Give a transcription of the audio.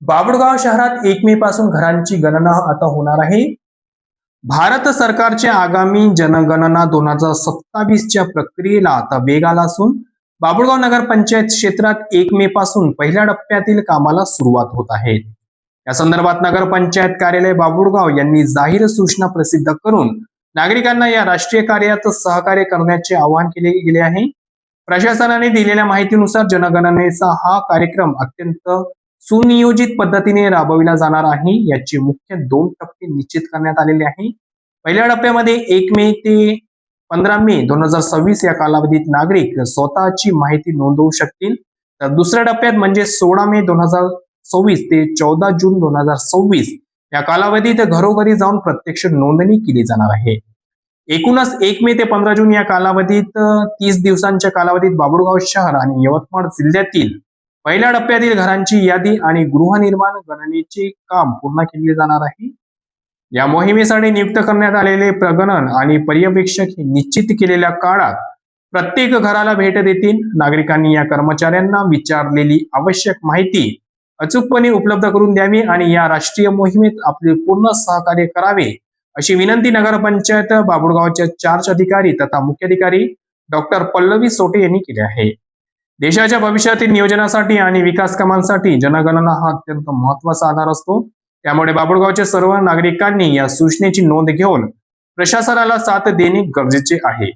बाभुळगाव शहरात 1 मे पासून घरांची गणना आता होणार आहे. भारत सरकारच्या आगामी जनगणना 2027च्या प्रक्रियेला आता वेग आला असून बाभुळगाव नगरपंचायत क्षेत्रात 1 मे पासून पहिल्या टप्प्यातील कामाला सुरुवात होत आहे. या संदर्भात नगरपंचायत कार्यालय बाभुळगाव यांनी जाहीर सूचना प्रसिद्ध करून नागरिकांना या राष्ट्रीय कार्यात सहकार्य करण्याचे आवाहन केले गेले आहे. प्रशासनाने दिलेल्या माहितीनुसार जनगणनेचा हा कार्यक्रम अत्यंत सुनियोजित पद्धतीने राबविला जाणार आहे. याचे मुख्य 2 टप्पे निश्चित करण्यात आलेले आहे. पहिल्या टप्प्यामध्ये 1 मे ते 15 मे 2026 या कालावधीत नागरिक स्वतःची माहिती नोंदवू शकतील. तर दुसऱ्या टप्प्यात म्हणजे 16 मे 2026 ते 14 जून 2026 या कालावधीत घरोघरी जाऊन प्रत्यक्ष नोंदणी केली जाणार आहे. एकूणच 1 मे ते 15 जून या कालावधीत 30 दिवसांच्या कालावधीत बाभुळगाव शहर आणि यवतमाळ जिल्ह्यातील पहिल्या टप्प्यातील घरांची यादी आणि गृहनिर्माण गणनेचे काम पूर्ण केले जाणार आहे. या मोहिमेसाठी नियुक्त करण्यात आलेले प्रगणन आणि पर्यवेक्षक हे निश्चित केलेल्या काळात प्रत्येक घराला भेट देतील. नागरिकांनी या कर्मचाऱ्यांना विचारलेली आवश्यक माहिती अचूकपणे उपलब्ध करून द्यावी आणि या राष्ट्रीय मोहिमेत आपले पूर्ण सहकार्य करावे अशी विनंती नगरपंचायत बाभुळगावच्या चार्ज अधिकारी तथा मुख्याधिकारी डॉक्टर पल्लवी सोटे यांनी केली आहे. देशाच्या भविष्यातील नियोजनासाठी आणि विकास कामांसाठी जनगणना हा अत्यंत महत्वाचा आधार असतो. त्यामुळे बाभुळगावच्या सर्व नागरिकांनी या सूचनेची नोंद घेऊन प्रशासनाला साथ देणे गरजेचे आहे.